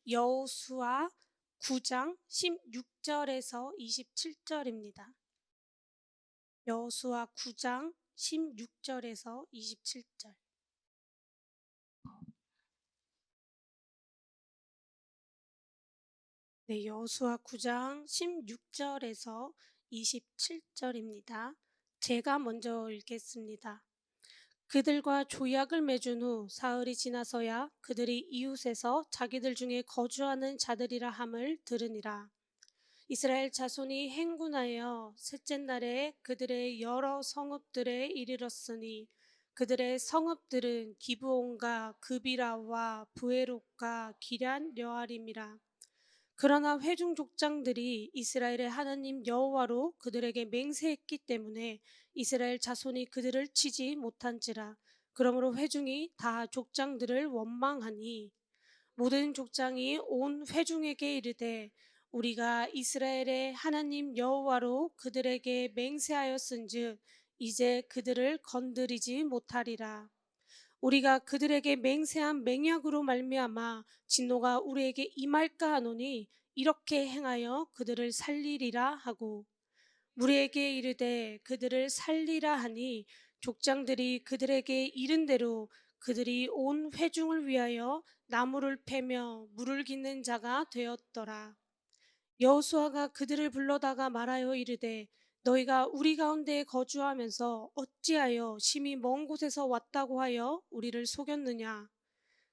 여호수아 9장 16절에서 27절입니다. 여호수아 9장 16절에서 27절. 네, 여호수아 9장 16절에서 27절입니다. 제가 먼저 읽겠습니다. 그들과 조약을 맺은 후 사흘이 지나서야 그들이 이웃에서 자기들 중에 거주하는 자들이라 함을 들으니라. 이스라엘 자손이 행군하여 셋째 날에 그들의 여러 성읍들에 이르렀으니 그들의 성읍들은 기브온과 그비라와 부에롯과 기럇 여아림이라. 그러나 회중 족장들이 이스라엘의 하나님 여호와로 그들에게 맹세했기 때문에 이스라엘 자손이 그들을 치지 못한지라. 그러므로 회중이 다 족장들을 원망하니 모든 족장이 온 회중에게 이르되 우리가 이스라엘의 하나님 여호와로 그들에게 맹세하였은즉 이제 그들을 건드리지 못하리라. 우리가 그들에게 맹세한 맹약으로 말미암아 진노가 우리에게 임할까 하노니 이렇게 행하여 그들을 살리리라 하고 우리에게 이르되 그들을 살리라 하니 족장들이 그들에게 이른 대로 그들이 온 회중을 위하여 나무를 패며 물을 깃는 자가 되었더라. 여호수아가 그들을 불러다가 말하여 이르되 너희가 우리 가운데에 거주하면서 어찌하여 심히 먼 곳에서 왔다고 하여 우리를 속였느냐.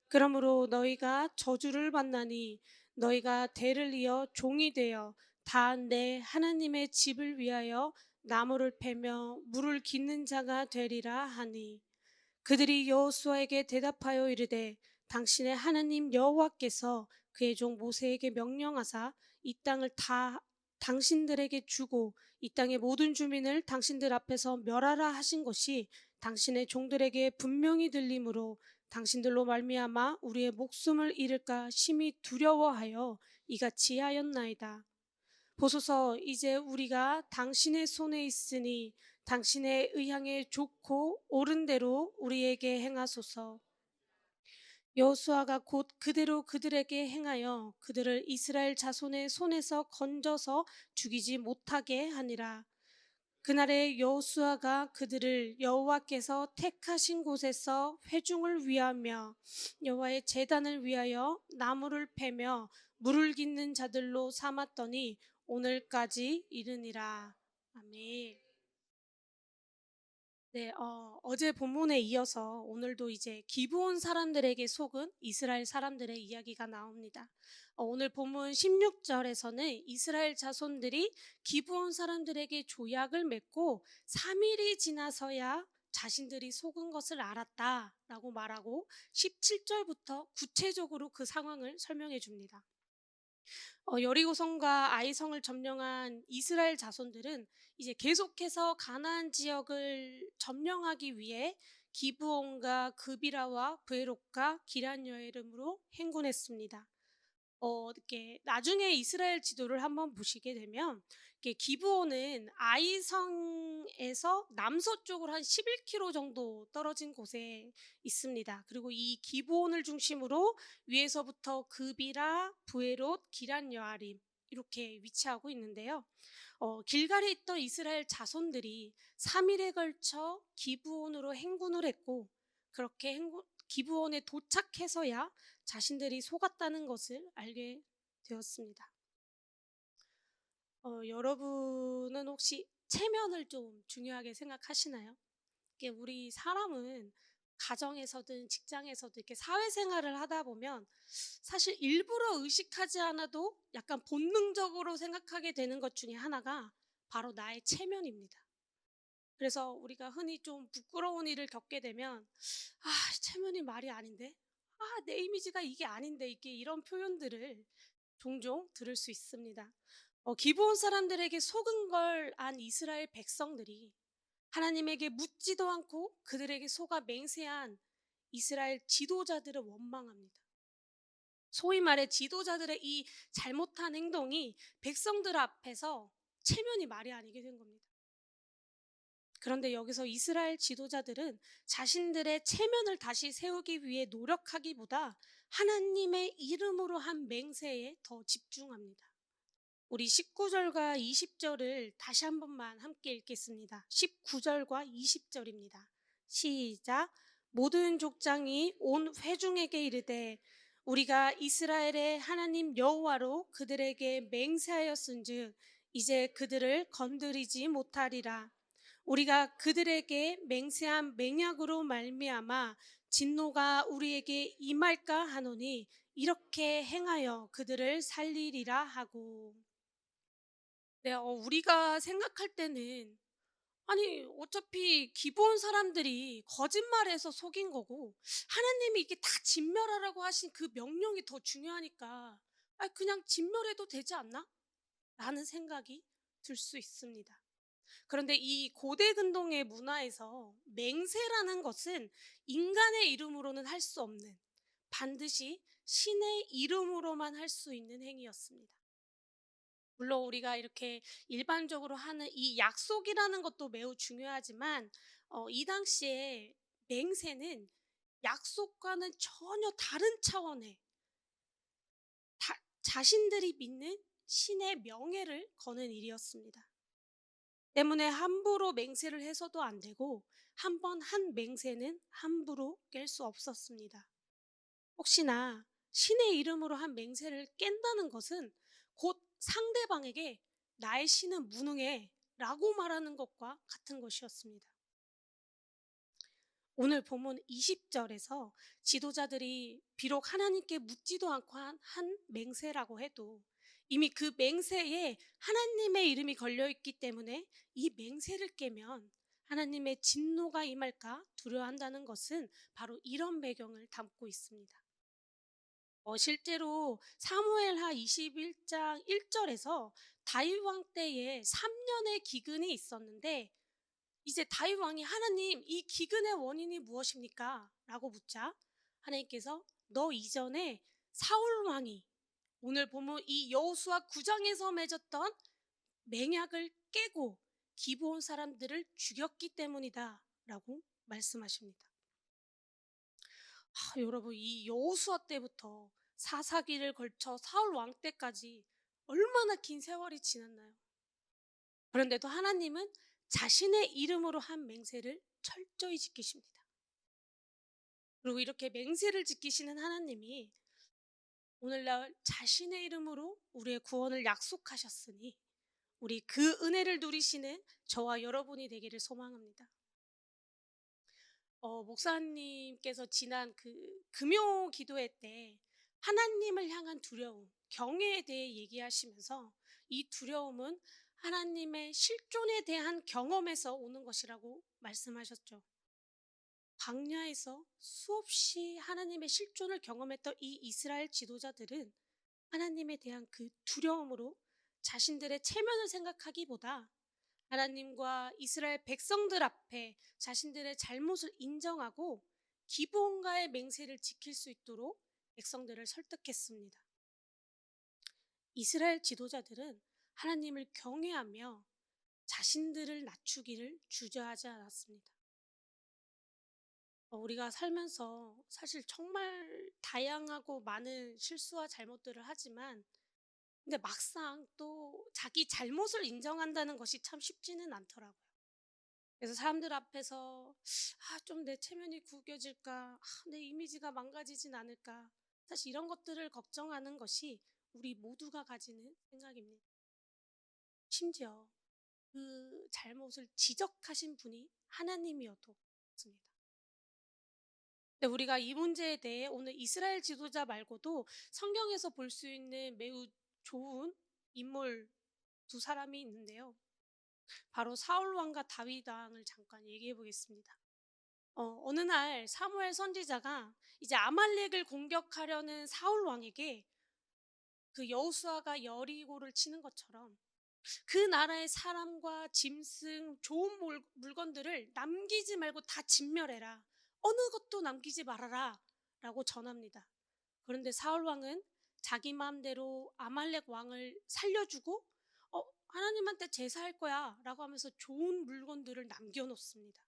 그러므로 너희가 저주를 받나니 너희가 대를 이어 종이 되어 다 내 하나님의 집을 위하여 나무를 패며 물을 깃는 자가 되리라 하니 그들이 여호수아에게 대답하여 이르되 당신의 하나님 여호와께서 그의 종 모세에게 명령하사 이 땅을 다 당신들에게 주고 이 땅의 모든 주민을 당신들 앞에서 멸하라 하신 것이 당신의 종들에게 분명히 들리므로 당신들로 말미암아 우리의 목숨을 잃을까 심히 두려워하여 이같이 하였나이다. 보소서 이제 우리가 당신의 손에 있으니 당신의 의향에 좋고 옳은 대로 우리에게 행하소서. 여호수아가 곧 그대로 그들에게 행하여 그들을 이스라엘 자손의 손에서 건져서 죽이지 못하게 하니라. 그날에 여호수아가 그들을 여호와께서 택하신 곳에서 회중을 위하며 여호와의 제단을 위하여 나무를 패며 물을 깃는 자들로 삼았더니 오늘까지 이르니라. 아멘. 네, 어제 본문에 이어서 오늘도 이제 기브온 사람들에게 속은 이스라엘 사람들의 이야기가 나옵니다. 오늘 본문 16절에서는 이스라엘 자손들이 기브온 사람들에게 조약을 맺고 3일이 지나서야 자신들이 속은 것을 알았다라고 말하고 17절부터 구체적으로 그 상황을 설명해 줍니다. 여리고성과 아이성을 점령한 이스라엘 자손들은 이제 계속해서 가나안 지역을 점령하기 위해 기브온과 그비라와 브에롯과 기럇여아림으로 행군했습니다. 이렇게 나중에 이스라엘 지도를 한번 보시게 되면 이렇게 기브온은 아이성에서 남서쪽으로 한 11km 정도 떨어진 곳에 있습니다. 그리고 이 기브온을 중심으로 위에서부터 그비라, 브에롯, 기럇여아림 이렇게 위치하고 있는데요. 길갈에 있던 이스라엘 자손들이 3일에 걸쳐 기브온으로 행군을 했고 그렇게 기브온에 도착해서야 자신들이 속았다는 것을 알게 되었습니다. 여러분은 혹시 체면을 좀 중요하게 생각하시나요? 이게 우리 사람은 가정에서든 직장에서도 이렇게 사회생활을 하다 보면 사실 일부러 의식하지 않아도 약간 본능적으로 생각하게 되는 것 중에 하나가 바로 나의 체면입니다. 그래서 우리가 흔히 좀 부끄러운 일을 겪게 되면 체면이 말이 아닌데 내 이미지가 이게 아닌데 이게 이런 표현들을 종종 들을 수 있습니다. 기브온 사람들에게 속은 걸 안 이스라엘 백성들이 하나님에게 묻지도 않고 그들에게 속아 맹세한 이스라엘 지도자들을 원망합니다. 소위 말해 지도자들의 이 잘못한 행동이 백성들 앞에서 체면이 말이 아니게 된 겁니다. 그런데 여기서 이스라엘 지도자들은 자신들의 체면을 다시 세우기 위해 노력하기보다 하나님의 이름으로 한 맹세에 더 집중합니다. 우리 19절과 20절을 다시 한 번만 함께 읽겠습니다. 19절과 20절입니다. 시작. 모든 족장이 온 회중에게 이르되 우리가 이스라엘의 하나님 여호와로 그들에게 맹세하였은즉 이제 그들을 건드리지 못하리라. 우리가 그들에게 맹세한 맹약으로 말미암아 진노가 우리에게 임할까 하노니 이렇게 행하여 그들을 살리리라 하고. 네, 우리가 생각할 때는 아니 어차피 기본 사람들이 거짓말해서 속인 거고 하나님이 이게 다 진멸하라고 하신 그 명령이 더 중요하니까 그냥 진멸해도 되지 않나? 라는 생각이 들 수 있습니다. 그런데 이 고대 근동의 문화에서 맹세라는 것은 인간의 이름으로는 할 수 없는, 반드시 신의 이름으로만 할 수 있는 행위였습니다. 물론 우리가 이렇게 일반적으로 하는 이 약속이라는 것도 매우 중요하지만 이 당시에 맹세는 약속과는 전혀 다른 차원의 자신들이 믿는 신의 명예를 거는 일이었습니다. 때문에 함부로 맹세를 해서도 안 되고 한 번 한 맹세는 함부로 깰 수 없었습니다. 혹시나 신의 이름으로 한 맹세를 깬다는 것은 곧 상대방에게 나의 신은 무능해 라고 말하는 것과 같은 것이었습니다. 오늘 본문 20절에서 지도자들이 비록 하나님께 묻지도 않고 한 맹세라고 해도 이미 그 맹세에 하나님의 이름이 걸려있기 때문에 이 맹세를 깨면 하나님의 진노가 임할까 두려워한다는 것은 바로 이런 배경을 담고 있습니다. 실제로 사무엘하 21장 1절에서 다윗 왕 때에 3년의 기근이 있었는데 이제 다윗 왕이 하나님 이 기근의 원인이 무엇입니까? 라고 묻자 하나님께서 너 이전에 사울 왕이 오늘 보면 이 여호수아 9장에서 맺었던 맹약을 깨고 기브온 사람들을 죽였기 때문이다 라고 말씀하십니다. 여러분 이 여호수아 때부터 사사기를 걸쳐 사울 왕 때까지 얼마나 긴 세월이 지났나요? 그런데도 하나님은 자신의 이름으로 한 맹세를 철저히 지키십니다. 그리고 이렇게 맹세를 지키시는 하나님이 오늘날 자신의 이름으로 우리의 구원을 약속하셨으니 우리 그 은혜를 누리시는 저와 여러분이 되기를 소망합니다. 목사님께서 지난 그 금요 기도회 때 하나님을 향한 두려움, 경외에 대해 얘기하시면서 이 두려움은 하나님의 실존에 대한 경험에서 오는 것이라고 말씀하셨죠. 광야에서 수없이 하나님의 실존을 경험했던 이 이스라엘 지도자들은 하나님에 대한 그 두려움으로 자신들의 체면을 생각하기보다 하나님과 이스라엘 백성들 앞에 자신들의 잘못을 인정하고 기브온과의 맹세를 지킬 수 있도록 백성들을 설득했습니다. 이스라엘 지도자들은 하나님을 경외하며 자신들을 낮추기를 주저하지 않았습니다. 우리가 살면서 사실 정말 다양하고 많은 실수와 잘못들을 하지만 근데 막상 또 자기 잘못을 인정한다는 것이 참 쉽지는 않더라고요. 그래서 사람들 앞에서 좀 내 체면이 구겨질까, 내 이미지가 망가지진 않을까, 사실 이런 것들을 걱정하는 것이 우리 모두가 가지는 생각입니다. 심지어 그 잘못을 지적하신 분이 하나님이어도 그렇습니다. 근데 우리가 이 문제에 대해 오늘 이스라엘 지도자 말고도 성경에서 볼 수 있는 매우 좋은 인물 두 사람이 있는데요. 바로 사울 왕과 다윗 왕을 잠깐 얘기해 보겠습니다. 어느 날 사무엘 선지자가 이제 아말렉을 공격하려는 사울 왕에게 그 여호수아가 여리고를 치는 것처럼 그 나라의 사람과 짐승, 좋은 물건들을 남기지 말고 다 진멸해라. 어느 것도 남기지 말아라. 라고 전합니다. 그런데 사울 왕은 자기 마음대로 아말렉 왕을 살려주고 하나님한테 제사할 거야 라고 하면서 좋은 물건들을 남겨놓습니다.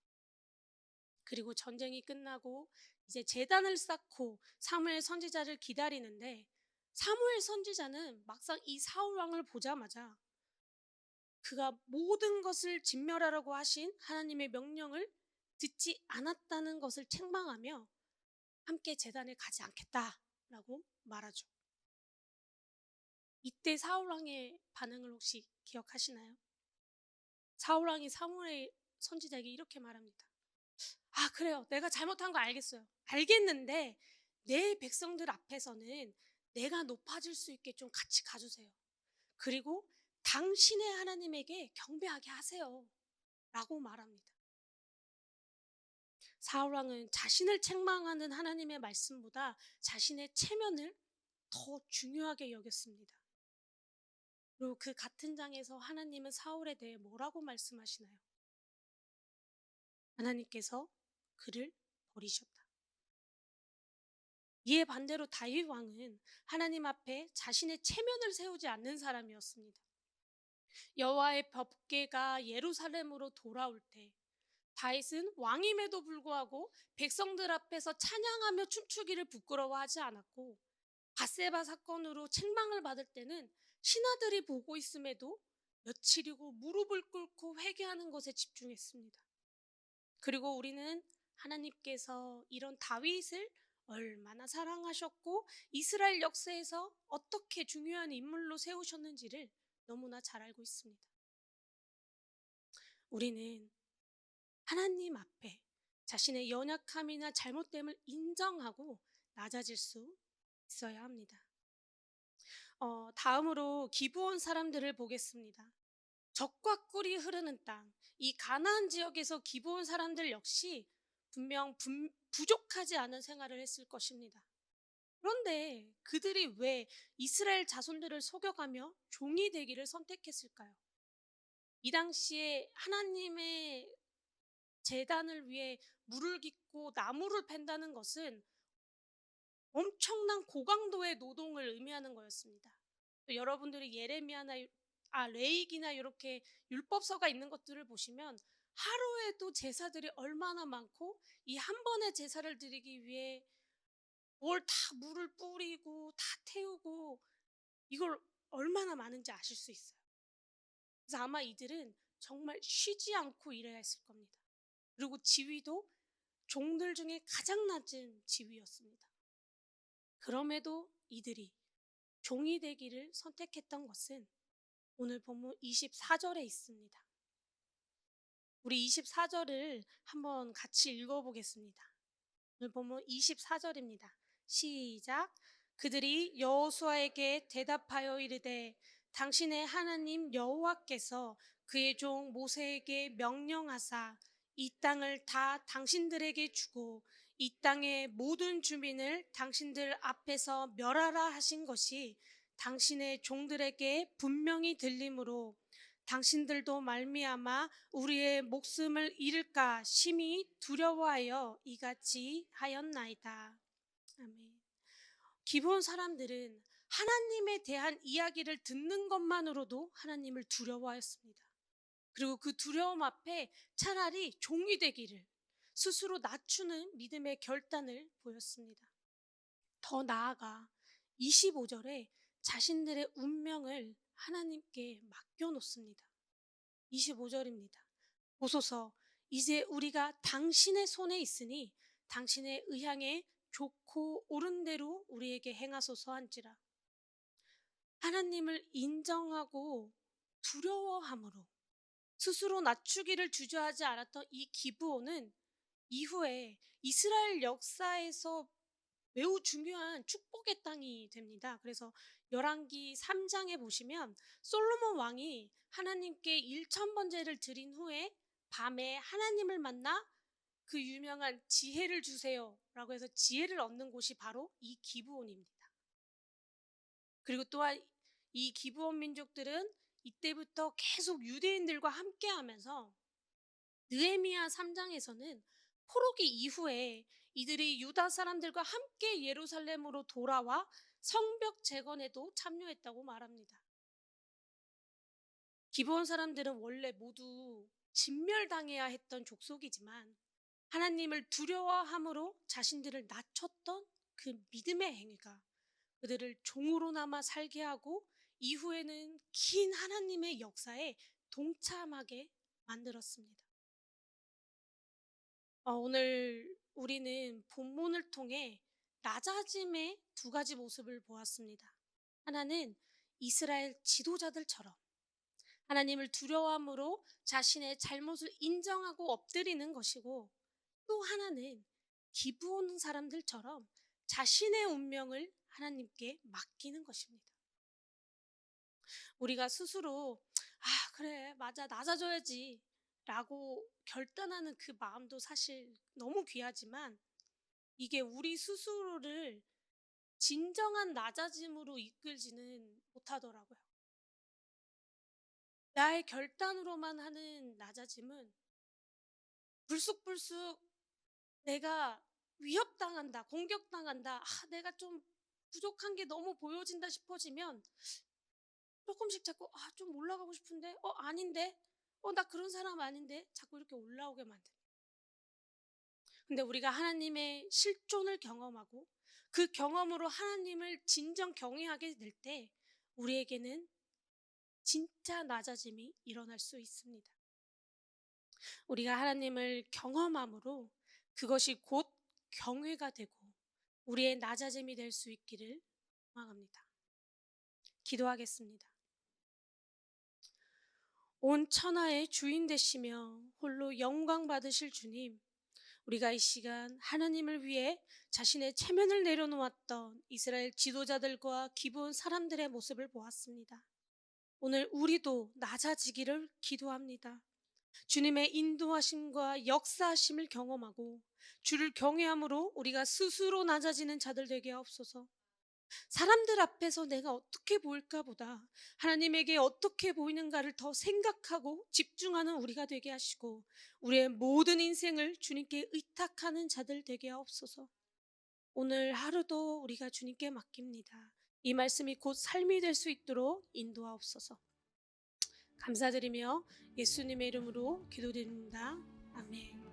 그리고 전쟁이 끝나고 이제 제단을 쌓고 사무엘 선지자를 기다리는데, 사무엘 선지자는 막상 이 사울 왕을 보자마자 그가 모든 것을 진멸하라고 하신 하나님의 명령을 듣지 않았다는 것을 책망하며 함께 제단에 가지 않겠다라고 말하죠. 이때 사울 왕의 반응을 혹시 기억하시나요? 사울 왕이 사무엘 선지자에게 이렇게 말합니다. 아, 그래요. 내가 잘못한 거 알겠어요. 알겠는데 내 백성들 앞에서는 내가 높아질 수 있게 좀 같이 가주세요. 그리고 당신의 하나님에게 경배하게 하세요. 라고 말합니다. 사울왕은 자신을 책망하는 하나님의 말씀보다 자신의 체면을 더 중요하게 여겼습니다. 그리고 그 같은 장에서 하나님은 사울에 대해 뭐라고 말씀하시나요? 하나님께서 그를 버리셨다. 이에 반대로 다윗 왕은 하나님 앞에 자신의 체면을 세우지 않는 사람이었습니다. 여호와의 법궤가 예루살렘으로 돌아올 때 다윗은 왕임에도 불구하고 백성들 앞에서 찬양하며 춤추기를 부끄러워하지 않았고, 밧세바 사건으로 책망을 받을 때는 신하들이 보고 있음에도 며칠이고 무릎을 꿇고 회개하는 것에 집중했습니다. 그리고 우리는 하나님께서 이런 다윗을 얼마나 사랑하셨고 이스라엘 역사에서 어떻게 중요한 인물로 세우셨는지를 너무나 잘 알고 있습니다. 우리는 하나님 앞에 자신의 연약함이나 잘못됨을 인정하고 낮아질 수 있어야 합니다. 다음으로 기브온 사람들을 보겠습니다. 적과 꿀이 흐르는 땅, 이 가나안 지역에서 기브온 사람들 역시 분명 부족하지 않은 생활을 했을 것입니다. 그런데 그들이 왜 이스라엘 자손들을 속여가며 종이 되기를 선택했을까요? 이 당시에 하나님의 제단을 위해 물을 깃고 나무를 팬다는 것은 엄청난 고강도의 노동을 의미하는 거였습니다. 여러분들이 예레미야나 레위기나 이렇게 율법서가 있는 것들을 보시면 하루에도 제사들이 얼마나 많고 이 한 번의 제사를 드리기 위해 뭘 다 물을 뿌리고 다 태우고 이걸 얼마나 많은지 아실 수 있어요. 그래서 아마 이들은 정말 쉬지 않고 일해야 했을 겁니다. 그리고 지위도 종들 중에 가장 낮은 지위였습니다. 그럼에도 이들이 종이 되기를 선택했던 것은 오늘 본문 24절에 있습니다. 우리 24절을 한번 같이 읽어보겠습니다. 오늘 본문 24절입니다. 시작. 그들이 여호수아에게 대답하여 이르되 당신의 하나님 여호와께서 그의 종 모세에게 명령하사 이 땅을 다 당신들에게 주고 이 땅의 모든 주민을 당신들 앞에서 멸하라 하신 것이 당신의 종들에게 분명히 들리므로 당신들도 말미암아 우리의 목숨을 잃을까 심히 두려워하여 이같이 하였나이다. 아멘. 기본 사람들은 하나님에 대한 이야기를 듣는 것만으로도 하나님을 두려워하였습니다. 그리고 그 두려움 앞에 차라리 종이 되기를 스스로 낮추는 믿음의 결단을 보였습니다. 더 나아가 25절에 자신들의 운명을 하나님께 맡겨놓습니다. 25절입니다. 보소서, 이제 우리가 당신의 손에 있으니 당신의 의향에 좋고 옳은 대로 우리에게 행하소서 한지라. 하나님을 인정하고 두려워함으로 스스로 낮추기를 주저하지 않았던 이 기브온은 이후에 이스라엘 역사에서 매우 중요한 축복의 땅이 됩니다. 그래서 열왕기 3장에 보시면 솔로몬 왕이 하나님께 1000번제를 드린 후에 밤에 하나님을 만나 그 유명한 지혜를 주세요 라고 해서 지혜를 얻는 곳이 바로 이 기브온입니다. 그리고 또한 이 기브온 민족들은 이때부터 계속 유대인들과 함께하면서 느헤미야 3장에서는 포로기 이후에 이들이 유다 사람들과 함께 예루살렘으로 돌아와 성벽 재건에도 참여했다고 말합니다. 기브온 사람들은 원래 모두 진멸당해야 했던 족속이지만 하나님을 두려워함으로 자신들을 낮췄던 그 믿음의 행위가 그들을 종으로나마 살게 하고 이후에는 긴 하나님의 역사에 동참하게 만들었습니다. 오늘 우리는 본문을 통해 낮아짐의 두 가지 모습을 보았습니다. 하나는 이스라엘 지도자들처럼 하나님을 두려워함으로 자신의 잘못을 인정하고 엎드리는 것이고, 또 하나는 기브온 사람들처럼 자신의 운명을 하나님께 맡기는 것입니다. 우리가 스스로 그래 맞아 낮아져야지 라고 결단하는 그 마음도 사실 너무 귀하지만, 이게 우리 스스로를 진정한 낮아짐으로 이끌지는 못하더라고요. 나의 결단으로만 하는 낮아짐은 불쑥불쑥 내가 위협당한다, 공격당한다, 내가 좀 부족한 게 너무 보여진다 싶어지면 조금씩 자꾸 좀 올라가고 싶은데 아닌데 나 그런 사람 아닌데 자꾸 이렇게 올라오게 만듭니다. 근데 우리가 하나님의 실존을 경험하고 그 경험으로 하나님을 진정 경외하게 될 때 우리에게는 진짜 낮아짐이 일어날 수 있습니다. 우리가 하나님을 경험함으로 그것이 곧 경외가 되고 우리의 낮아짐이 될 수 있기를 소망합니다. 기도하겠습니다. 온 천하의 주인 되시며 홀로 영광 받으실 주님, 우리가 이 시간 하나님을 위해 자신의 체면을 내려놓았던 이스라엘 지도자들과 기브온 사람들의 모습을 보았습니다. 오늘 우리도 낮아지기를 기도합니다. 주님의 인도하심과 역사하심을 경험하고 주를 경외함으로 우리가 스스로 낮아지는 자들 되게 하옵소서. 사람들 앞에서 내가 어떻게 보일까 보다 하나님에게 어떻게 보이는가를 더 생각하고 집중하는 우리가 되게 하시고 우리의 모든 인생을 주님께 의탁하는 자들 되게 하옵소서. 오늘 하루도 우리가 주님께 맡깁니다. 이 말씀이 곧 삶이 될 수 있도록 인도하옵소서. 감사드리며 예수님의 이름으로 기도드립니다. 아멘.